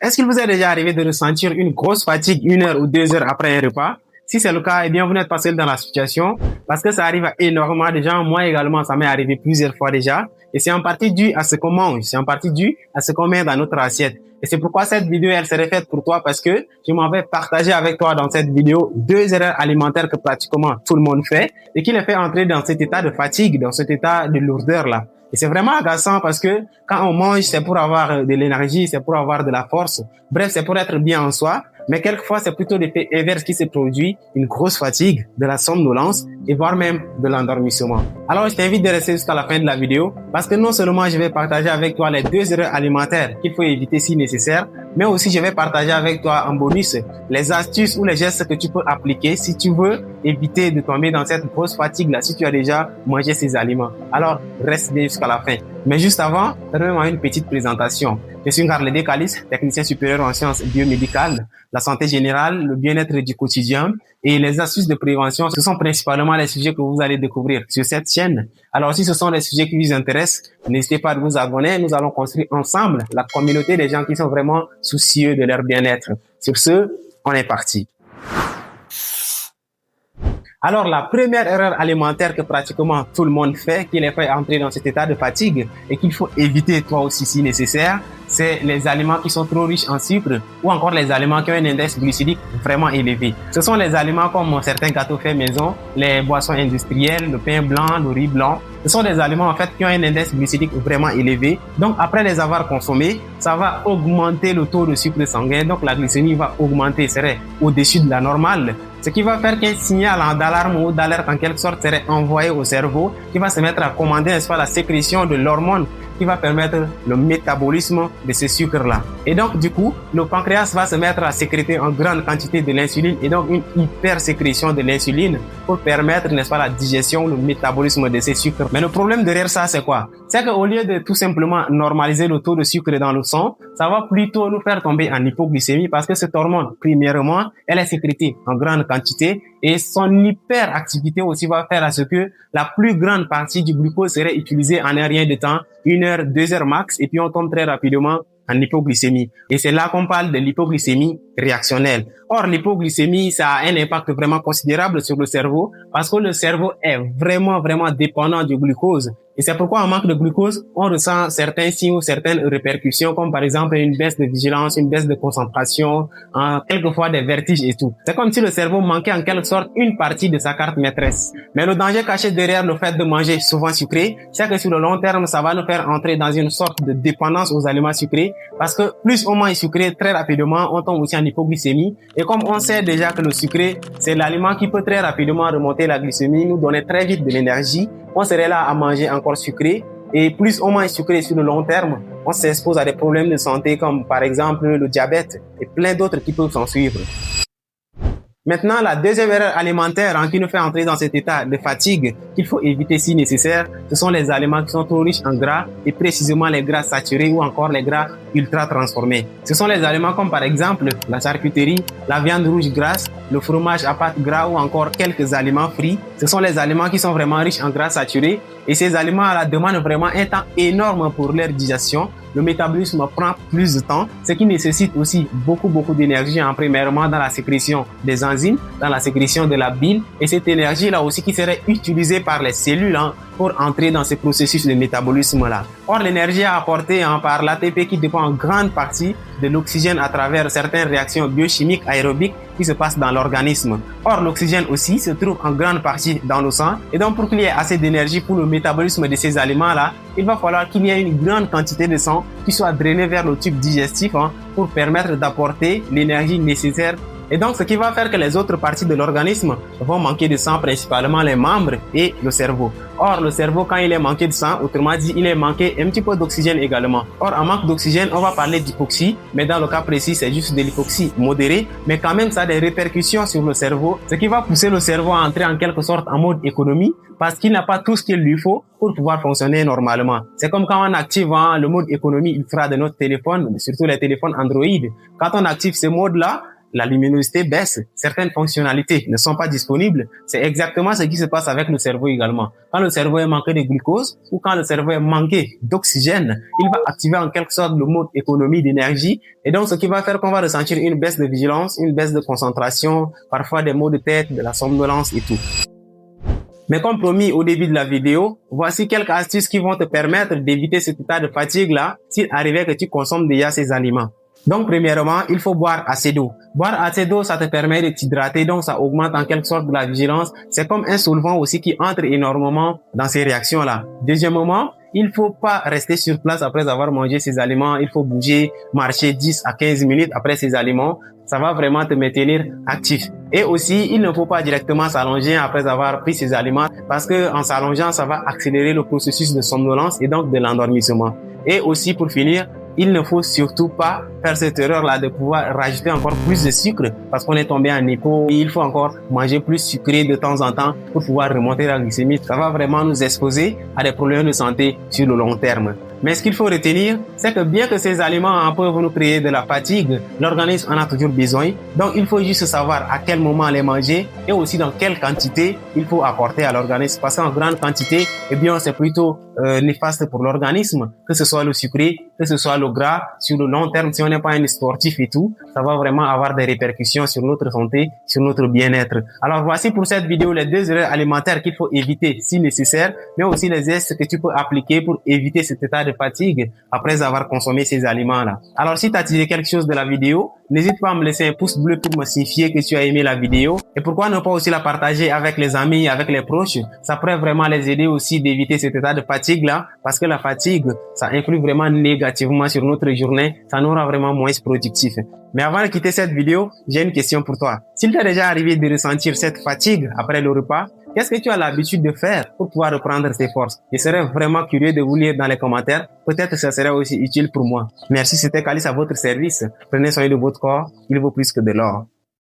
Est-ce qu'il vous est déjà arrivé de ressentir une grosse fatigue 1 heure ou 2 heures après un repas? Si c'est le cas, eh bien, vous n'êtes pas seul dans la situation parce que ça arrive à énormément de gens. Moi également, ça m'est arrivé plusieurs fois déjà. Et c'est en partie dû à ce qu'on mange. C'est en partie dû à ce qu'on met dans notre assiette. Et c'est pourquoi cette vidéo, elle serait faite pour toi parce que je m'en vais partager avec toi dans cette vidéo 2 erreurs alimentaires que pratiquement tout le monde fait et qui les fait entrer dans cet état de fatigue, dans cet état de lourdeur là. Et c'est vraiment agaçant parce que quand on mange, c'est pour avoir de l'énergie, c'est pour avoir de la force. Bref, c'est pour être bien en soi. Mais quelquefois, c'est plutôt l'effet inverse qui se produit, une grosse fatigue, de la somnolence et voire même de l'endormissement. Alors, je t'invite de rester jusqu'à la fin de la vidéo parce que non seulement je vais partager avec toi les 2 erreurs alimentaires qu'il faut éviter si nécessaire, mais aussi je vais partager avec toi en bonus les astuces ou les gestes que tu peux appliquer si tu veux éviter de tomber dans cette grosse fatigue-là si tu as déjà mangé ces aliments. Alors, reste bien jusqu'à la fin. Mais juste avant, permets-moi une petite présentation. Je suis Ngarlé Dekalis, technicien supérieur en sciences biomédicales, la santé générale, le bien-être du quotidien et les astuces de prévention. Ce sont principalement les sujets que vous allez découvrir sur cette chaîne. Alors, si ce sont les sujets qui vous intéressent, n'hésitez pas à vous abonner. Nous allons construire ensemble la communauté des gens qui sont vraiment soucieux de leur bien-être. Sur ce, on est parti. Alors, la première erreur alimentaire que pratiquement tout le monde fait, qui les fait entrer dans cet état de fatigue et qu'il faut éviter toi aussi si nécessaire, c'est les aliments qui sont trop riches en sucre ou encore les aliments qui ont un index glycémique vraiment élevé. Ce sont les aliments comme certains gâteaux faits maison, les boissons industrielles, le pain blanc, le riz blanc. Ce sont des aliments en fait qui ont un index glycémique vraiment élevé. Donc après les avoir consommés, ça va augmenter le taux de sucre sanguin. Donc la glycémie va augmenter, serait au-dessus de la normale. Ce qui va faire qu'un signal d'alarme ou d'alerte en quelque sorte serait envoyé au cerveau qui va se mettre à commander n'est-ce pas, la sécrétion de l'hormone qui va permettre le métabolisme de ces sucres-là. Et donc, du coup, le pancréas va se mettre à sécréter en grande quantité de l'insuline et donc une hypersécrétion de l'insuline pour permettre, n'est-ce pas, la digestion, le métabolisme de ces sucres. Mais le problème derrière ça, c'est quoi? C'est qu'au lieu de tout simplement normaliser le taux de sucre dans le sang, ça va plutôt nous faire tomber en hypoglycémie parce que cette hormone, premièrement, elle est sécrétée en grande quantité et son hyperactivité aussi va faire à ce que la plus grande partie du glucose serait utilisée en un rien de temps, 1 heure, 2 heures max, et puis on tombe très rapidement en hypoglycémie. Et c'est là qu'on parle de l'hypoglycémie réactionnelle. Or, l'hypoglycémie, ça a un impact vraiment considérable sur le cerveau parce que le cerveau est vraiment dépendant du glucose. Et c'est pourquoi en manque de glucose, on ressent certains signes ou certaines répercussions comme par exemple une baisse de vigilance, une baisse de concentration, quelquefois des vertiges et tout. C'est comme si le cerveau manquait en quelque sorte une partie de sa carte maîtresse. Mais le danger caché derrière le fait de manger souvent sucré, c'est que sur le long terme, ça va nous faire entrer dans une sorte de dépendance aux aliments sucrés parce que plus on mange sucré, très rapidement, on tombe aussi en hypoglycémie. Et comme on sait déjà que le sucré, c'est l'aliment qui peut très rapidement remonter la glycémie, nous donner très vite de l'énergie, on serait là à manger encore sucré. Et plus on mange sucré sur le long terme, on s'expose à des problèmes de santé comme par exemple le diabète et plein d'autres qui peuvent s'en suivre. Maintenant, la deuxième erreur alimentaire qui nous fait entrer dans cet état de fatigue qu'il faut éviter si nécessaire, ce sont les aliments qui sont trop riches en gras et précisément les gras saturés ou encore les gras ultra transformés. Ce sont les aliments comme par exemple la charcuterie, la viande rouge grasse, le fromage à pâte gras ou encore quelques aliments frits. Ce sont les aliments qui sont vraiment riches en gras saturés et ces aliments-là demandent vraiment un temps énorme pour leur digestion. Le métabolisme prend plus de temps, ce qui nécessite aussi beaucoup d'énergie, premièrement dans la sécrétion des enzymes, dans la sécrétion de la bile, et cette énergie-là aussi qui serait utilisée par les cellules pour entrer dans ce processus de métabolisme-là. Or, l'énergie apportée par l'ATP qui dépend en grande partie de l'oxygène à travers certaines réactions biochimiques aérobiques qui se passent dans l'organisme. Or, l'oxygène aussi se trouve en grande partie dans le sang, et donc pour qu'il y ait assez d'énergie pour le métabolisme de ces aliments-là, il va falloir qu'il y ait une grande quantité de sang qui soit drainée vers le tube digestif pour permettre d'apporter l'énergie nécessaire. Et donc, ce qui va faire que les autres parties de l'organisme vont manquer de sang, principalement les membres et le cerveau. Or, le cerveau, quand il est manqué de sang, autrement dit, il est manqué un petit peu d'oxygène également. Or, en manque d'oxygène, on va parler d'hypoxie, mais dans le cas précis, c'est juste de l'hypoxie modérée, mais quand même, ça a des répercussions sur le cerveau, ce qui va pousser le cerveau à entrer en quelque sorte en mode économie, parce qu'il n'a pas tout ce qu'il lui faut pour pouvoir fonctionner normalement. C'est comme quand on active le mode économie ultra de notre téléphone, surtout les téléphones Android. Quand on active ce mode-là, la luminosité baisse, certaines fonctionnalités ne sont pas disponibles. C'est exactement ce qui se passe avec le cerveau également. Quand le cerveau est manqué de glucose ou quand le cerveau est manqué d'oxygène, il va activer en quelque sorte le mode économie d'énergie et donc ce qui va faire qu'on va ressentir une baisse de vigilance, une baisse de concentration, parfois des maux de tête, de la somnolence et tout. Mais comme promis au début de la vidéo, voici quelques astuces qui vont te permettre d'éviter cet état de fatigue-là s'il arrivait que tu consommes déjà ces aliments. Donc, premièrement, il faut boire assez d'eau. Boire assez d'eau, ça te permet de t'hydrater, donc ça augmente en quelque sorte de la vigilance. C'est comme un solvant aussi qui entre énormément dans ces réactions-là. Deuxièmement, il faut pas rester sur place après avoir mangé ces aliments. Il faut bouger, marcher 10 à 15 minutes après ces aliments. Ça va vraiment te maintenir actif. Et aussi, il ne faut pas directement s'allonger après avoir pris ces aliments parce que en s'allongeant, ça va accélérer le processus de somnolence et donc de l'endormissement. Et aussi, pour finir, il ne faut surtout pas faire cette erreur-là de pouvoir rajouter encore plus de sucre parce qu'on est tombé en hypo. Il faut encore manger plus sucré de temps en temps pour pouvoir remonter la glycémie. Ça va vraiment nous exposer à des problèmes de santé sur le long terme. Mais ce qu'il faut retenir, c'est que bien que ces aliments peuvent nous créer de la fatigue, l'organisme en a toujours besoin. Donc, il faut juste savoir à quel moment les manger et aussi dans quelle quantité il faut apporter à l'organisme. Parce qu'en grande quantité, eh bien, c'est plutôt néfaste pour l'organisme, que ce soit le sucré, que ce soit le gras. Sur le long terme, si on n'est pas un sportif et tout, ça va vraiment avoir des répercussions sur notre santé, sur notre bien-être. Alors, voici pour cette vidéo les 2 erreurs alimentaires qu'il faut éviter si nécessaire, mais aussi les gestes que tu peux appliquer pour éviter cet état de fatigue après avoir consommé ces aliments-là. Alors, si tu as tiré quelque chose de la vidéo, n'hésite pas à me laisser un pouce bleu pour me signifier que tu as aimé la vidéo. Et pourquoi ne pas aussi la partager avec les amis, avec les proches. Ça pourrait vraiment les aider aussi d'éviter cet état de fatigue-là, parce que la fatigue, ça influe vraiment négativement sur notre journée. Ça nous rend vraiment moins productif. Mais avant de quitter cette vidéo, j'ai une question pour toi. S'il t'est déjà arrivé de ressentir cette fatigue après le repas, qu'est-ce que tu as l'habitude de faire pour pouvoir reprendre tes forces? Je serais vraiment curieux de vous lire dans les commentaires. Peut-être que ça serait aussi utile pour moi. Merci, c'était Calice à votre service. Prenez soin de votre corps. Il vaut plus que de l'or.